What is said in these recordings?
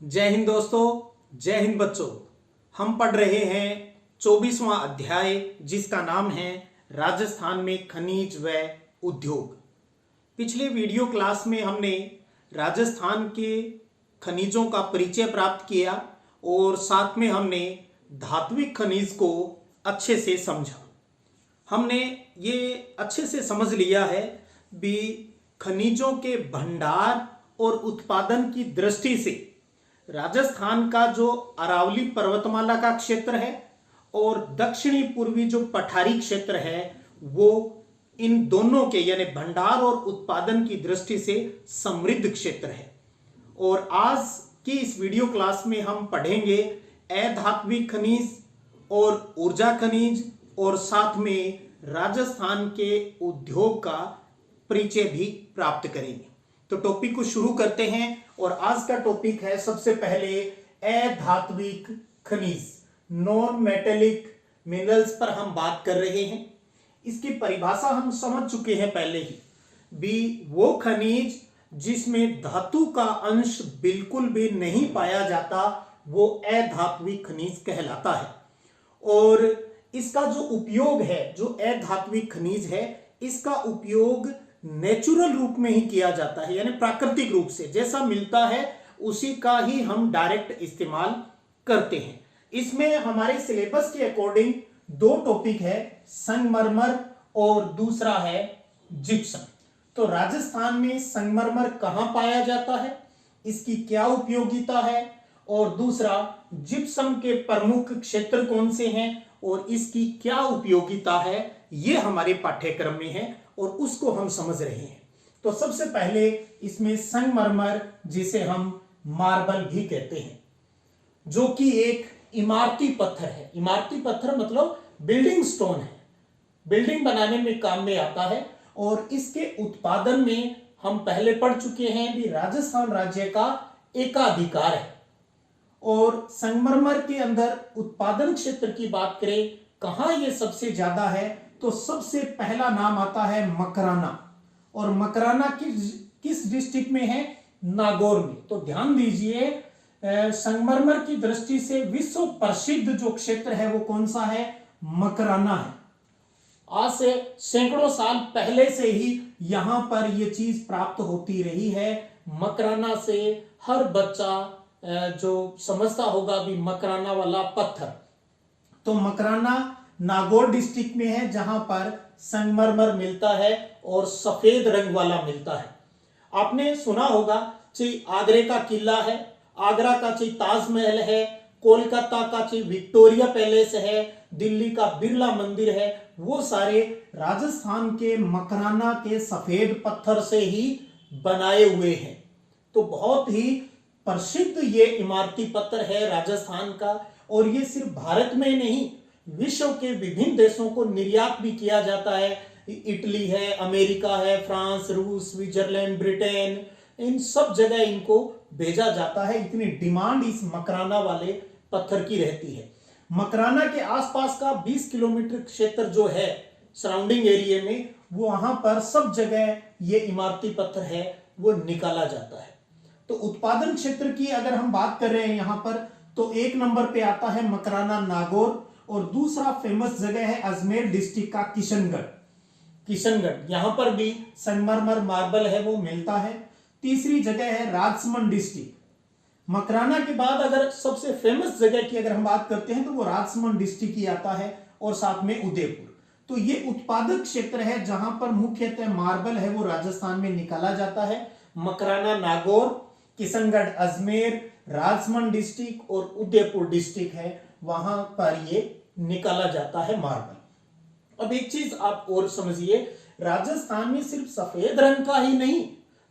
जय हिंद दोस्तों, जय हिंद बच्चों। हम पढ़ रहे हैं 24वां अध्याय जिसका नाम है राजस्थान में खनिज व उद्योग। पिछले वीडियो क्लास में हमने राजस्थान के खनिजों का परिचय प्राप्त किया और साथ में हमने धात्विक खनिज को अच्छे से समझा। हमने ये अच्छे से समझ लिया है भी खनिजों के भंडार और उत्पादन की दृष्टि से राजस्थान का जो अरावली पर्वतमाला का क्षेत्र है और दक्षिणी पूर्वी जो पठारी क्षेत्र है वो इन दोनों के यानी भंडार और उत्पादन की दृष्टि से समृद्ध क्षेत्र है। और आज की इस वीडियो क्लास में हम पढ़ेंगे अधात्विक खनिज और ऊर्जा खनिज और साथ में राजस्थान के उद्योग का परिचय भी प्राप्त करेंगे। तो टॉपिक को शुरू करते हैं और आज का टॉपिक है सबसे पहले अधात्विक खनिज, नॉन मेटेलिक मिनरल्स पर हम बात कर रहे हैं। इसकी परिभाषा हम समझ चुके हैं पहले ही भी, वो खनिज जिसमें धातु का अंश बिल्कुल भी नहीं पाया जाता वो अधात्विक खनिज कहलाता है। और इसका जो उपयोग है, जो अधात्विक खनिज है, इसका उपयोग नेचुरल रूप में ही किया जाता है, यानी प्राकृतिक रूप से जैसा मिलता है उसी का ही हम डायरेक्ट इस्तेमाल करते हैं। इसमें हमारे सिलेबस के अकॉर्डिंग दो टॉपिक है, संगमरमर और दूसरा है जिप्सम। तो राजस्थान में संगमरमर कहां पाया जाता है, इसकी क्या उपयोगिता है, और दूसरा जिप्सम के प्रमुख क्षेत्र कौन से हैं और इसकी क्या उपयोगिता है, ये हमारे पाठ्यक्रम में है और उसको हम समझ रहे हैं। तो सबसे पहले इसमें संगमरमर, जिसे हम मार्बल भी कहते हैं, जो कि एक इमारती पत्थर है। इमारती पत्थर मतलब बिल्डिंग स्टोन है, बिल्डिंग बनाने में काम में आता है। और इसके उत्पादन में हम पहले पढ़ चुके हैं भी राजस्थान राज्य का एकाधिकार है। और संगमरमर के अंदर उत्पादन क्षेत्र की बात करें कहां ये सबसे ज्यादा है, तो सबसे पहला नाम आता है मकराना। और मकराना किस डिस्ट्रिक्ट में है, नागौर में। तो ध्यान दीजिए, संगमरमर की दृष्टि से विश्व प्रसिद्ध जो क्षेत्र है वो कौन सा है, मकराना है। आज से सैकड़ों साल पहले से ही यहां पर यह चीज प्राप्त होती रही है। मकराना से हर बच्चा जो समझता होगा भी मकराना वाला पत्थर, तो मकराना नागौर डिस्ट्रिक्ट में है जहां पर संगमरमर मिलता है और सफेद रंग वाला मिलता है। आपने सुना होगा चाहे आगरे का किला है, आगरा का चाहे ताजमहल है, कोलकाता का चाहे विक्टोरिया पैलेस है, दिल्ली का बिरला मंदिर है, वो सारे राजस्थान के मकराना के सफेद पत्थर से ही बनाए हुए हैं। तो बहुत ही प्रसिद्ध ये इमारती पत्थर है राजस्थान का। और ये सिर्फ भारत में नहीं, विश्व के विभिन्न देशों को निर्यात भी किया जाता है। इटली है, अमेरिका है, फ्रांस, रूस, स्विट्जरलैंड, ब्रिटेन, इन सब जगह इनको भेजा जाता है। इतनी डिमांड इस मकराना वाले पत्थर की रहती है। मकराना के आसपास का 20 किलोमीटर क्षेत्र जो है सराउंडिंग एरिया में, वो वहां पर सब जगह ये इमारती पत्थर है वो निकाला जाता है। तो उत्पादन क्षेत्र की अगर हम बात कर रहे हैं यहां पर, तो एक नंबर पे आता है मकराना नागौर। और दूसरा फेमस जगह है अजमेर डिस्ट्रिक्ट का किशनगढ़, यहां पर भी संगमरमर मार्बल है वो मिलता है। तीसरी जगह है राजसमंद डिस्ट्रिक्ट। मकराना के बाद अगर सबसे फेमस जगह की अगर हम बात करते हैं तो वो राजसमंद डिस्ट्रिक्ट ही आता है, और साथ में उदयपुर। तो ये उत्पादक क्षेत्र है जहां पर मुख्यतः मार्बल है वो राजस्थान में निकाला जाता है। मकराना नागौर, किशनगढ़ अजमेर, राजसमंद डिस्ट्रिक्ट और उदयपुर डिस्ट्रिक्ट है, वहां पर ये निकाला जाता है मार्बल। अब एक चीज आप और समझिए, राजस्थान में सिर्फ सफेद रंग का ही नहीं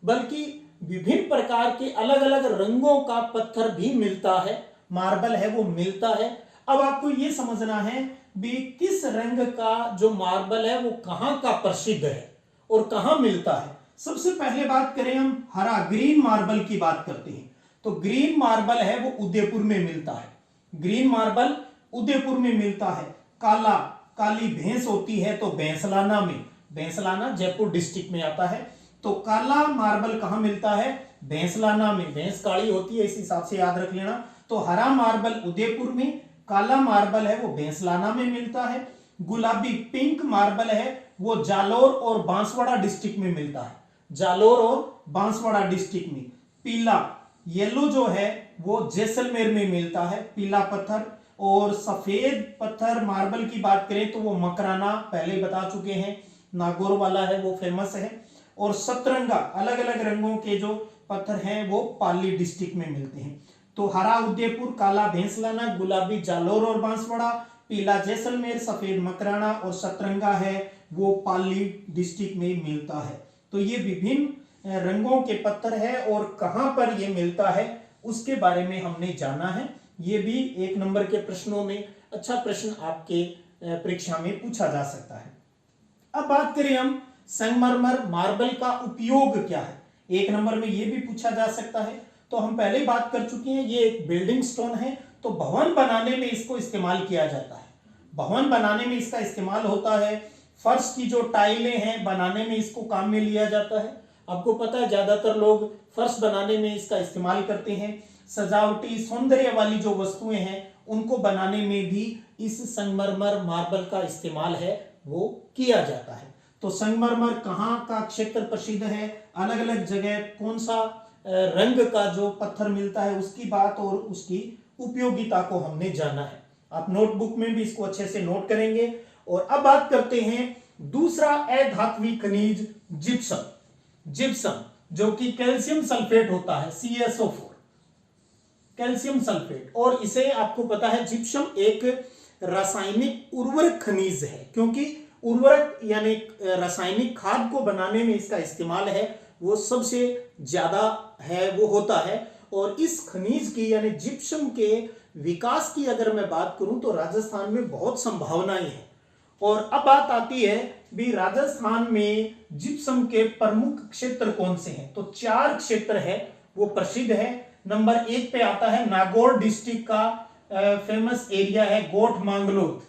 बल्कि विभिन्न प्रकार के अलग अलग रंगों का पत्थर भी मिलता है, मार्बल है वो मिलता है। अब आपको ये समझना है भी किस रंग का जो मार्बल है वो कहां का प्रसिद्ध है और कहां मिलता है। सबसे पहले बात करें हम हरा ग्रीन मार्बल की बात करते हैं, तो ग्रीन मार्बल है वो उदयपुर में मिलता है। ग्रीन मार्बल उदयपुर में मिलता है। काली भैंस होती है तो भैंसलाना में, भैंसलाना जयपुर डिस्ट्रिक्ट में आता है। तो काला मार्बल कहां मिलता है? भैंसलाना में। भैंस काली होती है, इस हिसाब से याद रख लेना। तो हरा मार्बल उदयपुर में, काला मार्बल है वो भैंसलाना में मिलता है। गुलाबी पिंक मार्बल है वो जालोर और बांसवाड़ा डिस्ट्रिक्ट में मिलता है। जालोर और बांसवाड़ा डिस्ट्रिक्ट में। पीला येलो जो है वो जैसलमेर में मिलता है, पीला पत्थर। और सफेद पत्थर मार्बल की बात करें तो वो मकराना, पहले बता चुके हैं, नागौर वाला है, वो फेमस है। और सतरंगा, अलग अलग रंगों के जो पत्थर हैं वो पाली डिस्ट्रिक्ट में मिलते हैं। तो हरा उदयपुर, काला भैंसलाना, गुलाबी जालोर और बांसवाड़ा, पीला जैसलमेर, सफेद मकराना और सतरंगा है वो पाली डिस्ट्रिक्ट में मिलता है। तो ये विभिन्न रंगों के पत्थर है और कहां पर ये मिलता है उसके बारे में हमने जाना है। ये भी 1 नंबर के प्रश्नों में अच्छा प्रश्न आपके परीक्षा में पूछा जा सकता है। अब बात करें हम संगमरमर मार्बल का उपयोग क्या है, 1 नंबर में ये भी पूछा जा सकता है। तो हम पहले बात कर चुके हैं, ये एक बिल्डिंग स्टोन है, तो भवन बनाने में इसको इस्तेमाल किया जाता है। भवन बनाने में इसका इस्तेमाल होता है। फर्श की जो टाइलें हैं बनाने में इसको काम में लिया जाता है। आपको पता है ज्यादातर लोग फर्श बनाने में इसका इस्तेमाल करते हैं। सजावटी सौंदर्य वाली जो वस्तुएं हैं उनको बनाने में भी इस संगमरमर मार्बल का इस्तेमाल है वो किया जाता है। तो संगमरमर कहाँ का क्षेत्र प्रसिद्ध है, अलग अलग जगह कौन सा रंग का जो पत्थर मिलता है उसकी बात और उसकी उपयोगिता को हमने जाना है। आप नोटबुक में भी इसको अच्छे से नोट करेंगे। और अब बात करते हैं दूसरा अधात्विक खनिज जिप्सम। जिप्सम जो कि कैल्शियम सल्फेट होता है, CaSO4, कैल्शियम सल्फेट। और इसे आपको पता है जिप्सम एक रासायनिक उर्वरक खनिज है, क्योंकि उर्वरक यानी रासायनिक खाद को बनाने में इसका इस्तेमाल है वो सबसे ज्यादा है वो होता है। और इस खनिज की यानी जिप्सम के विकास की अगर मैं बात करूं तो राजस्थान में बहुत संभावनाएं हैं। और अब बात आती है भी राजस्थान में जिप्सम के प्रमुख क्षेत्र कौन से हैं, तो 4 क्षेत्र है वो प्रसिद्ध है। नंबर 1 पे आता है नागौर डिस्ट्रिक्ट का फेमस एरिया है गोठ मांगलोद।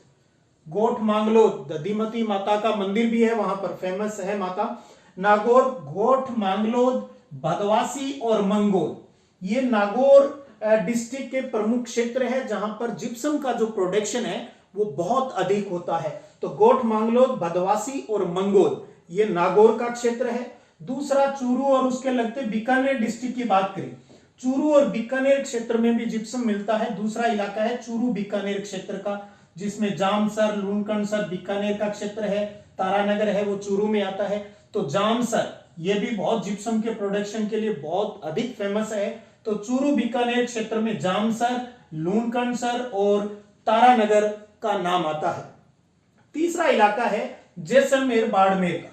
गोठ मांगलोद दधिमती माता का मंदिर भी है वहां पर, फेमस है माता। नागौर, गोठ मांगलोद, भदवासी और मंगोल, ये नागौर डिस्ट्रिक्ट के प्रमुख क्षेत्र है जहां पर जिप्सम का जो प्रोडक्शन है वो बहुत अधिक होता है। तो गोठ मांगलोद, भदवासी और मंगोल ये नागौर का क्षेत्र है। दूसरा चूरू और उसके लगते बीकानेर डिस्ट्रिक्ट की बात करें, चूरू और बीकानेर क्षेत्र में भी जिप्सम मिलता है। दूसरा इलाका है चूरू बीकानेर क्षेत्र का, जिसमें जामसर, लूणकरणसर बीकानेर का क्षेत्र है। तारानगर है वो चूरू में आता है। तो जामसर ये भी बहुत जिप्सम के प्रोडक्शन के लिए बहुत अधिक फेमस है। तो चूरू बीकानेर क्षेत्र में जामसर, लूणकरणसर और तारानगर का नाम आता है। तीसरा इलाका है जैसलमेर बाड़मेर का।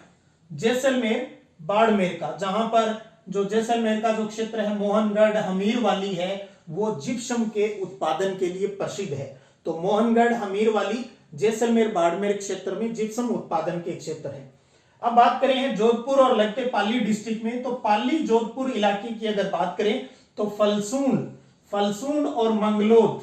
जैसलमेर बाड़मेर का, जहां पर जो जैसलमेर का जो क्षेत्र है मोहनगढ़ हमीर वाली है वो जिप्सम के उत्पादन के लिए प्रसिद्ध है। तो मोहनगढ़ हमीर वाली जैसलमेर बाड़मेर क्षेत्र में जिप्सम उत्पादन के क्षेत्र है। अब बात करें जोधपुर और लगते पाली डिस्ट्रिक्ट में, तो पाली जोधपुर इलाके की अगर बात करें तो फलसूंड और मंगलोद,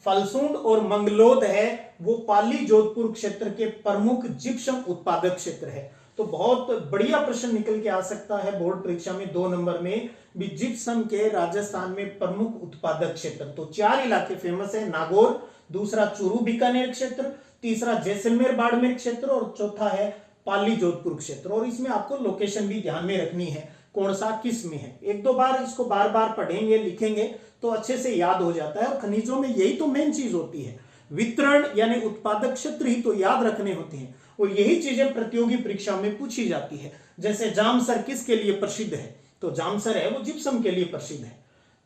फलसूंड और मंगलोद है वो पाली जोधपुर क्षेत्र के प्रमुख जिप्सम उत्पादक क्षेत्र है। तो बहुत बढ़िया प्रश्न निकल के आ सकता है बोर्ड परीक्षा में 2 नंबर में भी, जिप्सम के राजस्थान में प्रमुख उत्पादक क्षेत्र। तो 4 इलाके फेमस है, नागौर, दूसरा चूरू बीकानेर क्षेत्र, तीसरा जैसलमेर बाड़मेर क्षेत्र और चौथा है पाली जोधपुर क्षेत्र। और इसमें आपको लोकेशन भी ध्यान में रखनी है, कौन सा किस में है। 1-2 बार इसको बार बार पढ़ेंगे लिखेंगे तो अच्छे से याद हो जाता है। और खनिजों में यही तो मेन चीज होती है, वितरण यानी उत्पादक क्षेत्र ही तो याद रखने होते हैं और यही चीजें प्रतियोगी परीक्षा में पूछी जाती है। जैसे जामसर किसके लिए प्रसिद्ध है, तो जामसर है वो जिप्सम के लिए प्रसिद्ध है।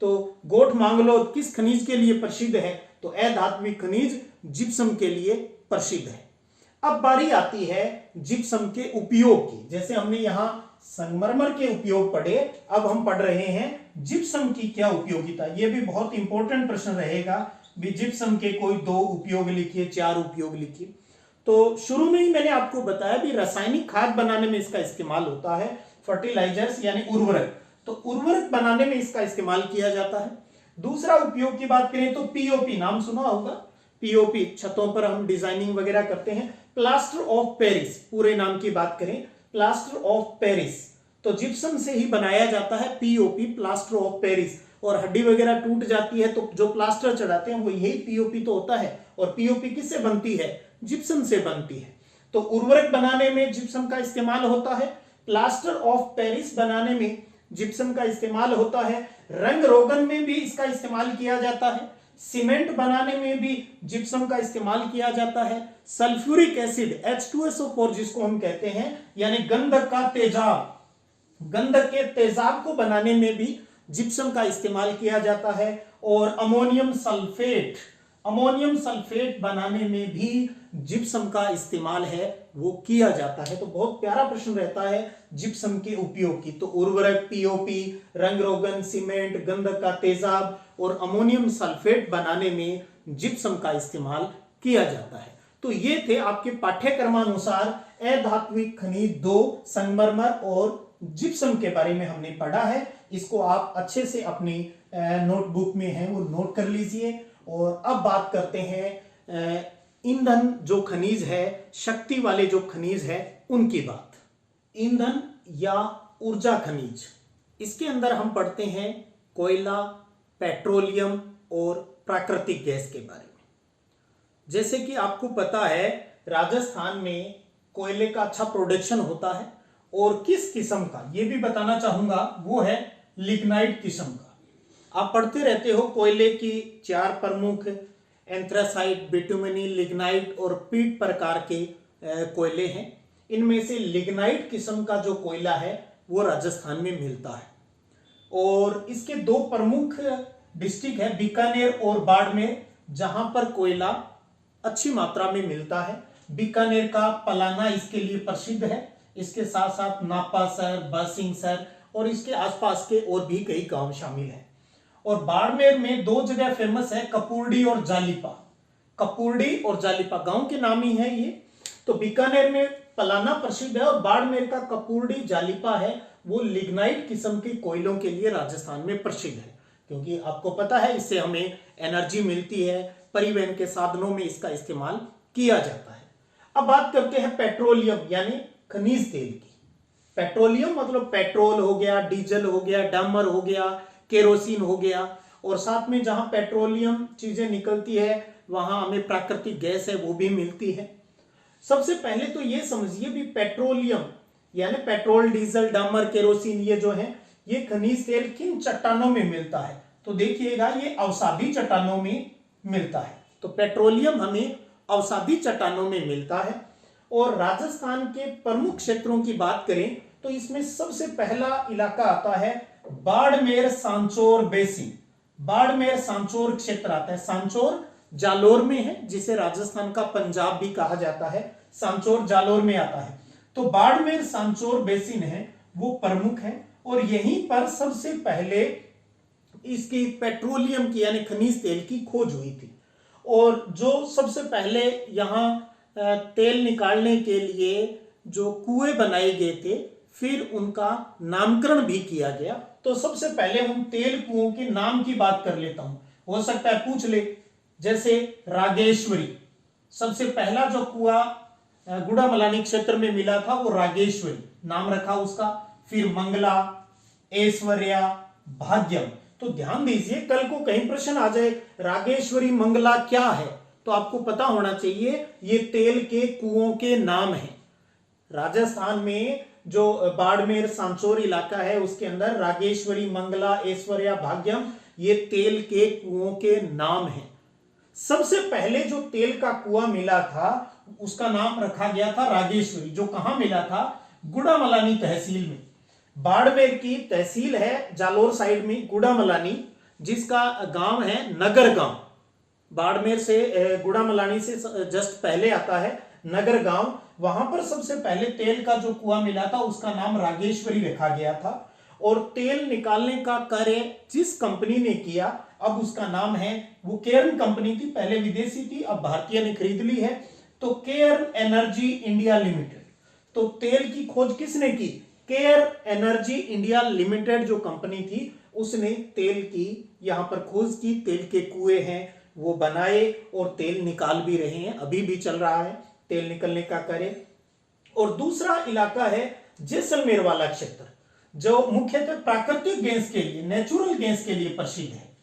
तो गोठ मांगलोद किस खनिज के लिए प्रसिद्ध है, तो अधात्विक खनिज जिप्सम के लिए प्रसिद्ध है। अब बारी आती है जिप्सम के उपयोग की। जैसे हमने यहां संगमरमर के उपयोग पढ़े, अब हम पढ़ रहे हैं जिप्सम की क्या उपयोगिता। यह भी बहुत इंपॉर्टेंट प्रश्न रहेगा भी, जिप्सम के कोई 2 उपयोग लिखिए, 4 उपयोग लिखिए। तो शुरू में ही मैंने आपको बताया भी रासायनिक खाद बनाने में इसका इस्तेमाल होता है, फर्टिलाइजर्स यानी उर्वरक, तो उर्वरक बनाने में इसका इस्तेमाल किया जाता है। दूसरा उपयोग की बात करें तो पीओपी, नाम सुना होगा, पीओपी छतों पर हम डिजाइनिंग वगैरह करते हैं। प्लास्टर ऑफ पेरिस, पूरे नाम की बात करें प्लास्टर ऑफ पेरिस, तो जिप्सम से ही बनाया जाता है पीओपी, प्लास्टर ऑफ पेरिस। और हड्डी वगैरह टूट जाती है तो जो प्लास्टर चढ़ाते हैं वो यही पीओपी तो होता है। और पीओपी किससे बनती है? जिप्सम से बनती है। तो उर्वरक बनाने में जिप्सम का इस्तेमाल होता है, प्लास्टर ऑफ पेरिस बनाने में जिप्सम का इस्तेमाल होता है, रंग रोगन में भी इसका इस्तेमाल किया जाता है, सीमेंट बनाने में भी जिप्सम का इस्तेमाल किया जाता है, सल्फ्यूरिक एसिड H2SO4 जिसको हम कहते हैं, यानी गंधक का तेजाब, गंधक के तेजाब को बनाने में भी जिप्सम का इस्तेमाल किया जाता है। और अमोनियम सल्फेट बनाने में भी जिप्सम का इस्तेमाल है वो किया जाता है। तो बहुत प्यारा प्रश्न रहता है जिप्सम के उपयोग की। तो उर्वरक, पीओपी, रंग रोगन, सीमेंट, गंधक का तेजाब और अमोनियम सल्फेट बनाने में जिप्सम का इस्तेमाल किया जाता है। तो ये थे आपके पाठ्यक्रमानुसार अधात्विक खनिज 2 संगमरमर और जिप्सम के बारे में हमने पढ़ा है। इसको आप अच्छे से अपनी नोटबुक में है वो नोट कर लीजिए। और अब बात करते हैं ईंधन जो खनिज है, शक्ति वाले जो खनिज है उनकी बात। ईंधन या ऊर्जा खनिज, इसके अंदर हम पढ़ते हैं कोयला, पेट्रोलियम और प्राकृतिक गैस के बारे में। जैसे कि आपको पता है राजस्थान में कोयले का अच्छा प्रोडक्शन होता है और किस किस्म का, ये भी बताना चाहूंगा, वो है लिग्नाइट किस्म का। आप पढ़ते रहते हो कोयले की 4 प्रमुख एंथ्रासाइट, बिटुमिनी, लिग्नाइट और पीट प्रकार के कोयले हैं। इनमें से लिग्नाइट किस्म का जो कोयला है वो राजस्थान में मिलता है। और इसके 2 प्रमुख डिस्ट्रिक्ट है, बीकानेर और बाड़मेर, जहां पर कोयला अच्छी मात्रा में मिलता है। बीकानेर का पलाना इसके लिए प्रसिद्ध है। इसके साथ साथ नापासर, बासिंगसर और इसके आसपास के और भी कई गांव शामिल हैं। और बाड़मेर में 2 जगह फेमस है, कपूरडी और जालिपा। कपूरडी और जालिपा गांव के नाम ही है ये। तो बीकानेर में पलाना प्रसिद्ध है और बाड़मेर का कपूरडी जालिपा है वो लिग्नाइट किस्म के कोयलों के लिए राजस्थान में प्रसिद्ध है। क्योंकि आपको पता है इससे हमें एनर्जी मिलती है, परिवहन के साधनों में इसका इस्तेमाल किया जाता है। अब बात करते हैं पेट्रोलियम यानी खनिज तेल की। पेट्रोलियम मतलब पेट्रोल हो गया, डीजल हो गया, डामर हो गया, केरोसिन हो गया। और साथ में जहां पेट्रोलियम चीजें निकलती है वहां हमें प्राकृतिक गैस है वो भी मिलती है। सबसे पहले तो ये समझिए भी पेट्रोलियम यानी पेट्रोल, डीजल, डामर, केरोसिन ये जो है ये खनिज तेल किन चट्टानों में मिलता है? तो देखिएगा ये अवसादी चट्टानों में मिलता है। तो पेट्रोलियम हमें अवसादी चट्टानों में मिलता है। और राजस्थान के प्रमुख क्षेत्रों की बात करें तो इसमें सबसे पहला इलाका आता है बाड़मेर सांचौर बेसिन। बाड़मेर सांचौर क्षेत्र आता है। सांचौर जालोर में है, जिसे राजस्थान का पंजाब भी कहा जाता है। सांचौर जालोर में आता है। तो बाड़मेर सांचौर बेसिन है वो प्रमुख है। और यहीं पर सबसे पहले इसकी पेट्रोलियम की यानी खनिज तेल की खोज हुई थी। और जो सबसे पहले यहाँ तेल निकालने के लिए जो कुएं बनाए गए थे फिर उनका नामकरण भी किया गया। तो सबसे पहले हम तेल कुओं के नाम की बात कर लेता हूं, हो सकता है पूछ ले। जैसे रागेश्वरी, सबसे पहला जो कुआं गुड़ामलानी क्षेत्र में मिला था वो रागेश्वरी नाम रखा उसका। फिर मंगला, ऐश्वर्या, भाग्यम। तो ध्यान दीजिए कल को कहीं प्रश्न आ जाए रागेश्वरी, मंगला क्या है तो आपको पता होना चाहिए ये तेल के कुओं के नाम हैं। राजस्थान में जो बाड़मेर सांचौर इलाका है उसके अंदर रागेश्वरी, मंगला, ऐश्वर्या, भाग्यम ये तेल के कुओं के नाम हैं। सबसे पहले जो तेल का कुआं मिला था उसका नाम रखा गया था रागेश्वरी, जो कहां मिला था? गुड़ामलानी तहसील में। बाड़मेर की तहसील है जालोर साइड में गुड़ामलानी, जिसका गांव है नगर गांव। बाड़मेर से गुड़ामलानी से जस्ट पहले आता है नगर गांव। वहां पर सबसे पहले तेल का जो कुआं मिला था उसका नाम रागेश्वरी रखा गया था। और तेल निकालने का कार्य जिस कंपनी ने किया अब उसका नाम है, वो केयर्न कंपनी थी, पहले विदेशी थी अब भारतीय ने खरीद ली है, तो केयर्न एनर्जी इंडिया लिमिटेड। तो तेल की खोज किसने की? केयर एनर्जी इंडिया लिमिटेड जो कंपनी थी उसने तेल की यहां पर खोज की। तेल के कुएं हैं वो बनाए और तेल निकाल भी रहे हैं, अभी भी चल रहा है तेल निकलने का कार्य। और दूसरा इलाका है जैसलमेर वाला क्षेत्र। जो मुख्यतः प्राकृतिक गैस के लिए, नेचुरल गैस के लिए प्रसिद्ध है।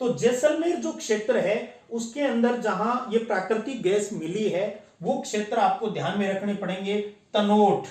तो जैसलमेर जो क्षेत्र है उसके अंदर जहां ये प्राकृतिक गैस मिली है वो क्षेत्र आपको ध्यान में रखने पड़ेंगे। तनोट,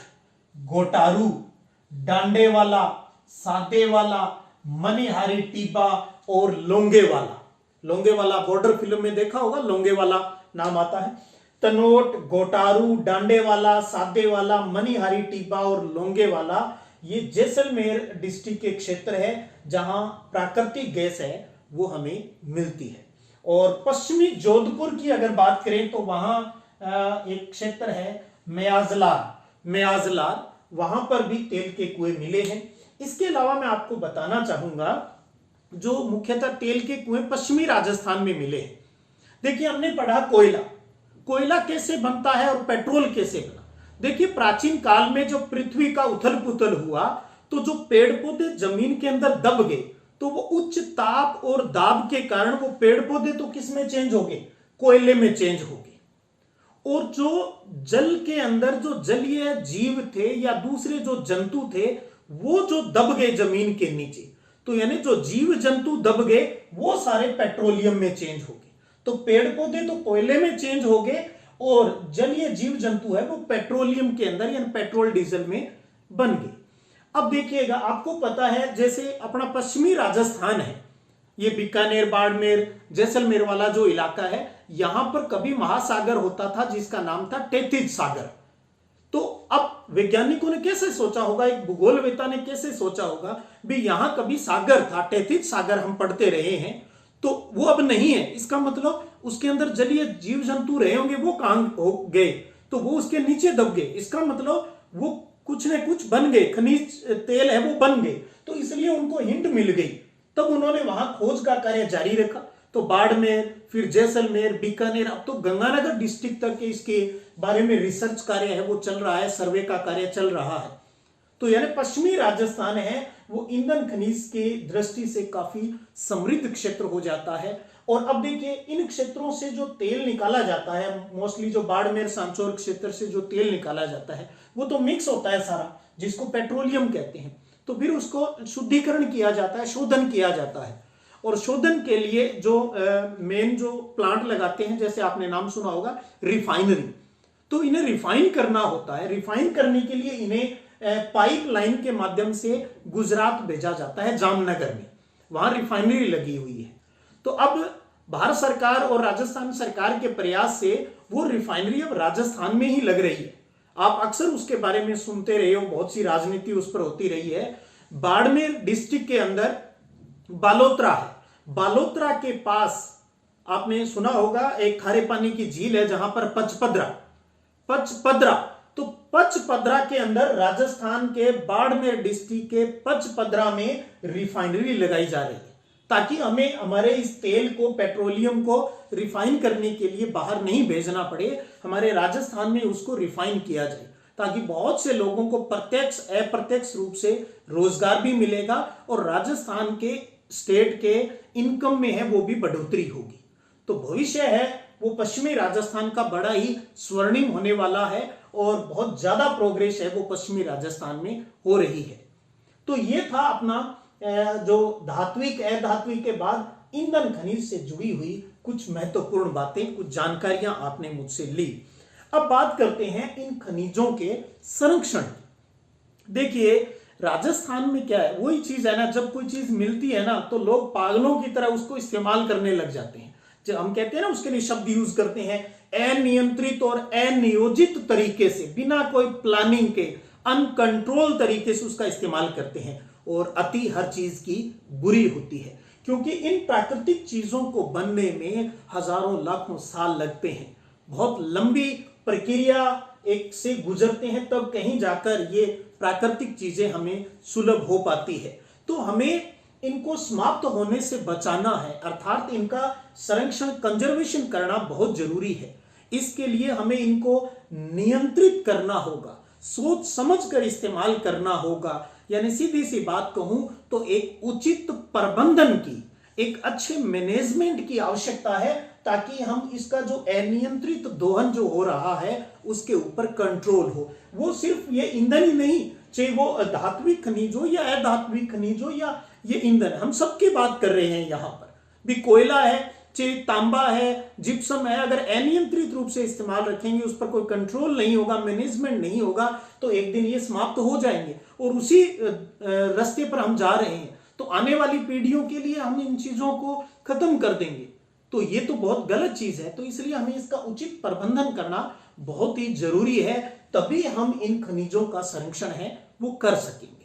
गोटारू, डांडेवाला, सादेवाला, मनिहारी टिब्बा और लोंगेवाला। लोंगेवाला बॉर्डर फिल्म में देखा होगा, लोंगेवाला नाम आता है। तनोट, गोटारू, डांडेवाला, सादेवाला, मनिहारी टिब्बा और लोंगेवाला ये जैसलमेर डिस्ट्रिक्ट के क्षेत्र है जहां प्राकृतिक गैस है वो हमें मिलती है। और पश्चिमी जोधपुर की अगर बात करें तो वहां एक क्षेत्र है म्याजलार, वहां पर भी तेल के कुएं मिले हैं। इसके अलावा मैं आपको बताना चाहूंगा जो मुख्यतः तेल के कुएं पश्चिमी राजस्थान में मिले हैं। देखिए, हमने पढ़ा कोयला कैसे बनता है और पेट्रोल कैसे बना। देखिए, प्राचीन काल में जो पृथ्वी का उथल पुथल हुआ तो जो पेड़ पौधे जमीन के अंदर दब गए तो वो उच्च ताप और दाब के कारण वो पेड़ पौधे तो किस में चेंज हो गए, कोयले में चेंज हो गए। और जो जल के अंदर जो जलीय जीव थे या दूसरे जो जंतु थे वो जो दब गए जमीन के नीचे, तो यानी जो जीव जंतु दब गए वो सारे पेट्रोलियम में चेंज हो गए। तो पेड़ पौधे तो कोयले में चेंज हो गए और जलीय जीव जंतु है वो पेट्रोलियम के अंदर यानी पेट्रोल डीजल में बन गए। अब देखिएगा, आपको पता है जैसे अपना पश्चिमी राजस्थान है, ये बीकानेर, बाड़मेर, जैसलमेर वाला जो इलाका है, यहां पर कभी महासागर होता था जिसका नाम था टेथिज सागर। तो अब वैज्ञानिकों ने कैसे सोचा होगा, एक भूगोलवेत्ता ने कैसे सोचा होगा भी यहां कभी सागर था, टेथिज सागर हम पढ़ते रहे हैं, तो वो अब नहीं है। इसका मतलब उसके अंदर जलीय जीव जंतु रहे होंगे, वो कहां हो गए, तो वो उसके नीचे दब गए। इसका मतलब वो कुछ न कुछ बन गए, खनिज तेल है वो बन गए, तो इसलिए उनको हिंट मिल गई। तब उन्होंने वहां खोज का कार्य जारी रखा। तो बाड़मेर, फिर जैसलमेर, बीकानेर, अब तो गंगानगर डिस्ट्रिक्ट तक इसके बारे में रिसर्च कार्य है वो चल रहा है, सर्वे का कार्य चल रहा है। तो यानी पश्चिमी राजस्थान है वो ईंधन खनिज के दृष्टि से काफी समृद्ध क्षेत्र हो जाता है। और अब देखिए, इन क्षेत्रों से जो तेल निकाला जाता है, मोस्टली जो बाड़मेर सांचौर क्षेत्र से जो तेल निकाला जाता है वो तो मिक्स होता है सारा, जिसको पेट्रोलियम कहते हैं। तो फिर उसको शुद्धिकरण किया जाता है, शोधन किया जाता है। और शोधन के लिए जो मेन जो प्लांट लगाते हैं, जैसे आपने नाम सुना होगा रिफाइनरी, तो इन्हें रिफाइन करना होता है। रिफाइन करने के लिए इन्हें पाइपलाइन के माध्यम से गुजरात भेजा जाता है, जामनगर में, वहां रिफाइनरी लगी हुई है। तो अब भारत सरकार और राजस्थान सरकार के प्रयास से वो रिफाइनरी अब राजस्थान में ही लग रही है। आप अक्सर उसके बारे में सुनते रहे हो, बहुत सी राजनीति उस पर होती रही है। बाड़मेर डिस्ट्रिक्ट के अंदर बालोतरा है, बालोतरा के पास आपने सुना होगा एक खारे पानी की झील है जहां पर पचपदरा, तो पचपदरा के अंदर राजस्थान के बाड़मेर डिस्ट्रिक्ट के पचपदरा में रिफाइनरी लगाई जा रही है, ताकि हमें हमारे इस तेल को, पेट्रोलियम को रिफाइन करने के लिए बाहर नहीं भेजना पड़े, हमारे राजस्थान में उसको रिफाइन किया जाए, ताकि बहुत से लोगों को प्रत्यक्ष अप्रत्यक्ष रूप से रोजगार भी मिलेगा और राजस्थान के स्टेट के इनकम में है वो भी बढ़ोतरी होगी। तो भविष्य है वो पश्चिमी राजस्थान का बड़ा ही स्वर्णिम होने वाला है और बहुत ज्यादा प्रोग्रेस है वो पश्चिमी राजस्थान में हो रही है। तो ये था अपना जो धात्विक अधात्विक के बाद ईंधन खनिज से जुड़ी हुई कुछ महत्वपूर्ण बातें, कुछ जानकारियां आपने मुझसे ली। अब बात करते हैं इन खनिजों के संरक्षण। देखिए, राजस्थान में क्या है, वही चीज है ना, जब कोई चीज मिलती है ना तो लोग पागलों की तरह उसको इस्तेमाल करने लग जाते हैं। जब हम कहते हैं ना, उसके लिए शब्द यूज करते हैं, अनियंत्रित और अनियोजित तरीके से, बिना कोई प्लानिंग के, अनकंट्रोल तरीके से उसका इस्तेमाल करते हैं। और अति हर चीज की बुरी होती है, क्योंकि इन प्राकृतिक चीजों को बनने में हजारों लाखों साल लगते हैं, बहुत लंबी प्रक्रिया एक से गुजरते हैं, तब कहीं जाकर ये प्राकृतिक चीजें हमें सुलभ हो पाती है। तो हमें इनको समाप्त होने से बचाना है, अर्थात इनका संरक्षण, कंजर्वेशन करना बहुत जरूरी है। इसके लिए हमें इनको नियंत्रित करना होगा, सोच समझ कर इस्तेमाल करना होगा। यानी सीधी सी बात कहूं तो एक उचित प्रबंधन की, एक अच्छे मैनेजमेंट की आवश्यकता है, ताकि हम इसका जो अनियंत्रित दोहन जो हो रहा है उसके ऊपर कंट्रोल हो। वो सिर्फ ये ईंधन ही नहीं, चाहे वो धात्विक खनिज हो या अधात्विक खनिज हो या ये ईंधन, हम सबकी बात कर रहे हैं। यहाँ पर भी कोयला है, चाहे तांबा है, जिप्सम है, अगर अनियंत्रित रूप से इस्तेमाल रखेंगे, उस पर कोई कंट्रोल नहीं होगा, मैनेजमेंट नहीं होगा, तो एक दिन ये समाप्त हो जाएंगे और उसी रास्ते पर हम जा रहे हैं। तो आने वाली पीढ़ियों के लिए हम इन चीजों को खत्म कर देंगे, तो ये तो बहुत गलत चीज है। तो इसलिए हमें इसका उचित प्रबंधन करना बहुत ही जरूरी है, तभी हम इन खनिजों का संरक्षण है वो कर सकेंगे।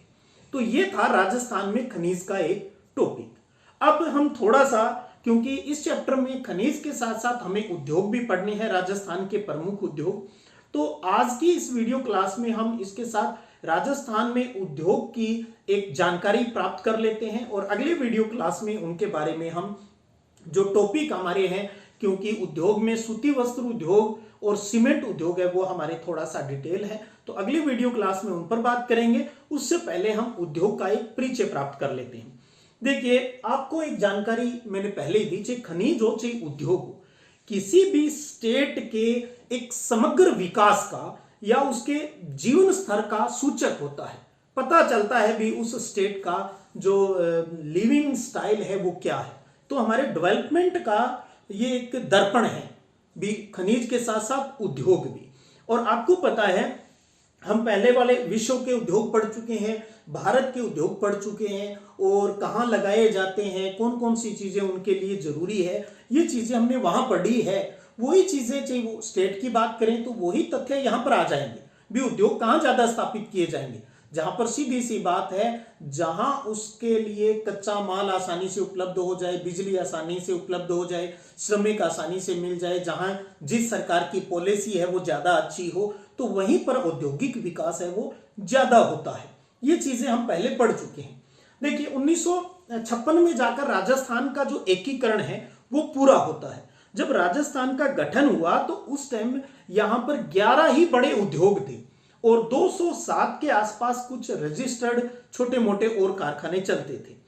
तो ये था राजस्थान में खनिज का एक टॉपिक। अब हम थोड़ा सा, क्योंकि इस चैप्टर में खनिज के साथ साथ हमें उद्योग भी पढ़ने हैं, राजस्थान के प्रमुख उद्योग, तो आज की इस वीडियो क्लास में हम इसके साथ राजस्थान में उद्योग की एक जानकारी प्राप्त कर लेते हैं और अगले वीडियो क्लास में उनके बारे में हम जो टॉपिक हमारे हैं, क्योंकि उद्योग में सूती वस्त्र उद्योग और सीमेंट उद्योग है वो हमारे थोड़ा सा डिटेल है, तो अगले वीडियो क्लास में उन पर बात करेंगे। उससे पहले हम उद्योग का एक परिचय प्राप्त कर लेते हैं। देखिए, आपको एक जानकारी मैंने पहले ही दी, चाहे खनिज हो चाहे उद्योग हो, किसी भी स्टेट के एक समग्र विकास का या उसके जीवन स्तर का सूचक होता है। पता चलता है भी उस स्टेट का जो लिविंग स्टाइल है वो क्या है। तो हमारे डेवलपमेंट का ये एक दर्पण है भी, खनिज के साथ साथ उद्योग भी। और आपको पता है, हम पहले वाले विश्व के उद्योग पढ़ चुके हैं, भारत के उद्योग पढ़ चुके हैं, और कहाँ लगाए जाते हैं, कौन कौन सी चीजें उनके लिए जरूरी है, ये चीजें हमने वहां पढ़ी है। वही चीजें, चाहे वो स्टेट की बात करें तो वही तथ्य यहां पर आ जाएंगे भी। उद्योग कहाँ ज्यादा स्थापित किए जाएंगे, जहां पर सीधी सी बात है, जहां उसके लिए कच्चा माल आसानी से उपलब्ध हो जाए, बिजली आसानी से उपलब्ध हो जाए, श्रमिक आसानी से मिल जाए, जहां जिस सरकार की पॉलिसी है वो ज्यादा अच्छी हो, तो वहीं पर औद्योगिक विकास है वो ज्यादा होता है। ये चीजें हम पहले पढ़ चुके हैं। देखिए, 1956 में जाकर राजस्थान का जो एकीकरण है वो पूरा होता है। जब राजस्थान का गठन हुआ तो उस टाइम यहां पर 11 ही बड़े उद्योग थे और 207 के आसपास कुछ रजिस्टर्ड छोटे मोटे और कारखाने चलते थे।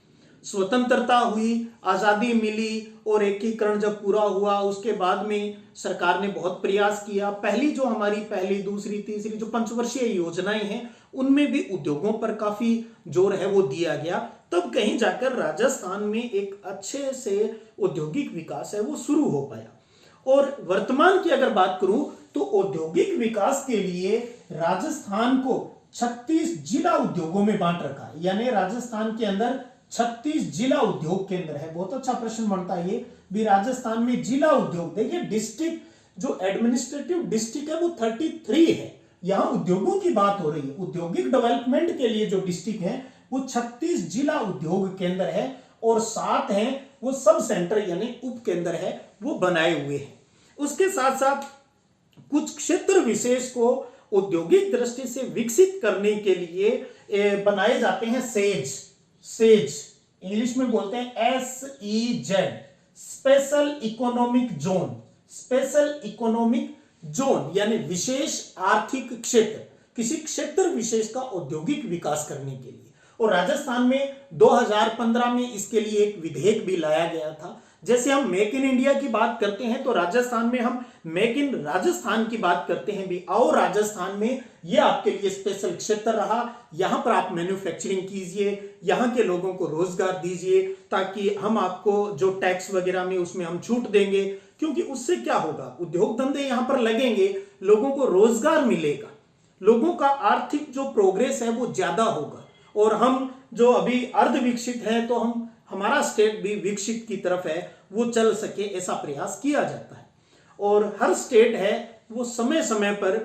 स्वतंत्रता हुई, आजादी मिली और एकीकरण जब पूरा हुआ, उसके बाद में सरकार ने बहुत प्रयास किया। पहली जो हमारी पहली, दूसरी, तीसरी जो पंचवर्षीय योजनाएं हैं, उनमें भी उद्योगों पर काफी जोर है वो दिया गया। तब कहीं जाकर राजस्थान में एक अच्छे से औद्योगिक विकास है वो शुरू हो पाया। और वर्तमान की अगर बात करूं तो औद्योगिक विकास के लिए राजस्थान को 36 जिला उद्योगों में बांट रखा है, यानी राजस्थान के अंदर 36 जिला उद्योग केंद्र है। बहुत अच्छा प्रश्न बनता है ये भी, राजस्थान में जिला उद्योग। देखिए, डिस्ट्रिक्ट जो एडमिनिस्ट्रेटिव डिस्ट्रिक्ट है वो 33 है। यहां उद्योगों की बात हो रही है। औद्योगिक डेवलपमेंट के लिए जो डिस्ट्रिक्ट है वो 36 जिला उद्योग केंद्र है और 7 हैं वो सब सेंटर यानी उप केंद्र है वो बनाए हुए हैं। उसके साथ साथ कुछ क्षेत्र विशेष को औद्योगिक दृष्टि से विकसित करने के लिए बनाए जाते हैं सेज, इंग्लिश में बोलते हैं SEZ, special economic zone. Special economic zone यानी विशेष आर्थिक क्षेत्र, किसी क्षेत्र विशेष का औद्योगिक विकास करने के लिए। और राजस्थान में 2015 में इसके लिए एक विधेयक भी लाया गया था। जैसे हम मेक इन इंडिया की बात करते हैं तो राजस्थान में हम मेक इन राजस्थान की बात करते हैं भी। आओ राजस्थान में ये आपके लिए स्पेशल क्षेत्र रहा, यहां पर आप मैन्युफैक्चरिंग कीजिए, यहां के लोगों को रोजगार दीजिए, ताकि हम आपको जो टैक्स वगैरह में उसमें हम छूट देंगे। क्योंकि उससे क्या होगा, उद्योग धंधे यहां पर लगेंगे, लोगों को रोजगार मिलेगा, लोगों का आर्थिक जो प्रोग्रेस है वो ज्यादा होगा। और हम जो अभी अर्ध विकसित हैं तो हमारा स्टेट भी विकसित की तरफ है वो चल सके, ऐसा प्रयास किया जाता है। और हर स्टेट है वो समय समय पर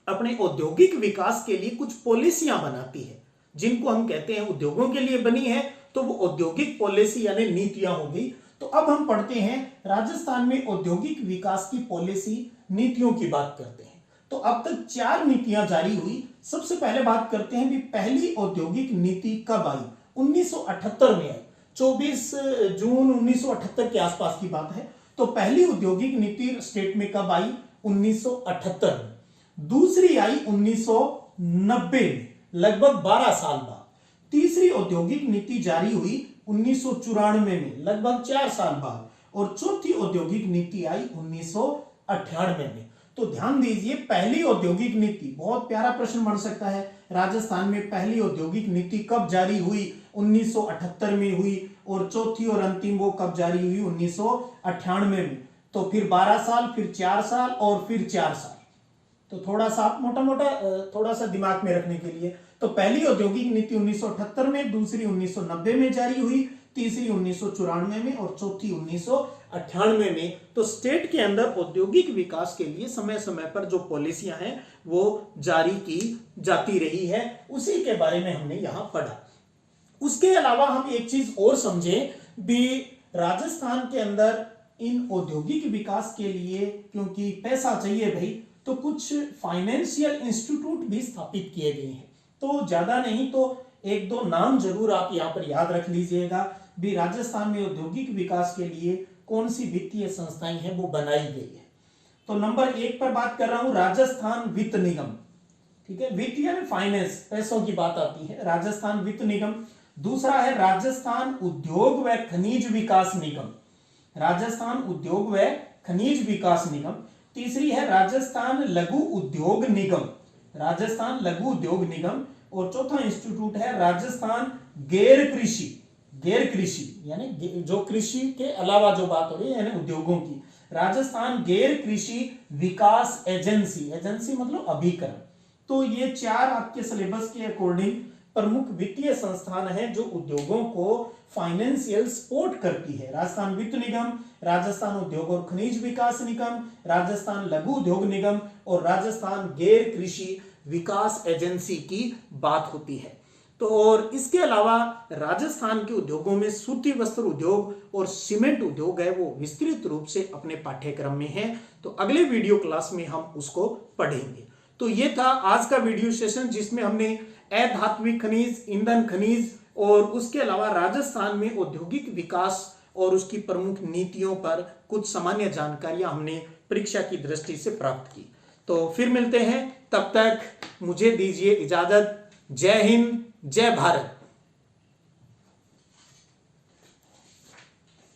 अपने औद्योगिक विकास के लिए कुछ पॉलिसियां बनाती है, जिनको हम कहते हैं उद्योगों के लिए बनी है, तो वो औद्योगिक पॉलिसी यानी नीतियां होगी। तो अब हम पढ़ते हैं राजस्थान में औद्योगिक विकास की पॉलिसी नीतियों की बात करते हैं। तो अब तक 4 नीतियां जारी हुई। सबसे पहले बात करते हैं कि पहली औद्योगिक नीति कब आई। 1978 में आई, 24 जून 1978 के आसपास की बात है। तो पहली औद्योगिक नीति स्टेट में कब आई, 1978 में। दूसरी आई 1990 में, लगभग 12 साल बाद। तीसरी औद्योगिक नीति जारी हुई 1994 में, लगभग 4 साल बाद। और चौथी औद्योगिक नीति आई 1998 में। तो ध्यान दीजिए, पहली औद्योगिक नीति, बहुत प्यारा प्रश्न बन सकता है, राजस्थान में पहली औद्योगिक नीति कब जारी हुई? 1978 में हुई। और चौथी और अंतिम वो कब जारी हुई? 1998 में। तो फिर 12 साल, फिर 4 साल और फिर 4 साल। तो थोड़ा सा मोटा मोटा थोड़ा सा दिमाग में रखने के लिए, तो पहली औद्योगिक नीति 1978 में, दूसरी 1990 में जारी हुई, तीसरी 1994 में और चौथी 1998 में। तो स्टेट के अंदर औद्योगिक विकास के लिए समय समय पर जो पॉलिसियां हैं वो जारी की जाती रही है, उसी के बारे में हमने यहां पढ़ा। उसके अलावा हम एक चीज और समझें भी, राजस्थान के अंदर इन औद्योगिक विकास के लिए क्योंकि पैसा चाहिए भाई, तो कुछ फाइनेंशियल इंस्टीट्यूट भी स्थापित किए गए हैं। तो ज्यादा नहीं तो एक दो नाम जरूर आप यहां पर याद रख लीजिएगा भी, राजस्थान में औद्योगिक विकास के लिए कौन सी वित्तीय संस्थाएं हैं वो बनाई गई है। तो नंबर 1 पर बात कर रहा हूं, राजस्थान वित्त निगम। ठीक है, वित्त यानी फाइनेंस, पैसों की बात आती है, राजस्थान वित्त निगम। दूसरा है राजस्थान उद्योग व खनिज विकास निगम, राजस्थान उद्योग व खनिज विकास निगम। तीसरी है राजस्थान लघु उद्योग निगम, राजस्थान लघु उद्योग निगम। और चौथा इंस्टीट्यूट है राजस्थान गैर कृषि, गैर कृषि यानी जो कृषि के अलावा जो बात हो रही है यानी उद्योगों की, राजस्थान गैर कृषि विकास एजेंसी, एजेंसी मतलब अभिकरण। तो ये 4 आपके सिलेबस के अकॉर्डिंग प्रमुख वित्तीय संस्थान हैं जो उद्योगों को फाइनेंशियल सपोर्ट करती है। राजस्थान वित्त निगम, राजस्थान उद्योग और खनिज विकास निगम, राजस्थान लघु उद्योग निगम और राजस्थान गैर कृषि विकास एजेंसी की बात होती है। तो और इसके अलावा राजस्थान के उद्योगों में सूती वस्त्र उद्योग और सीमेंट उद्योग है वो विस्तृत रूप से अपने पाठ्यक्रम में है। तो अगले वीडियो क्लास में हम उसको पढ़ेंगे। तो ये था आज का वीडियो सेशन जिसमें हमने अधात्विक खनिज, ईंधन खनिज और उसके अलावा राजस्थान में औद्योगिक विकास और उसकी प्रमुख नीतियों पर कुछ सामान्य जानकारियां हमने परीक्षा की दृष्टि से प्राप्त की। तो फिर मिलते हैं, तब तक मुझे दीजिए इजाजत। जय हिंद, जय भारत।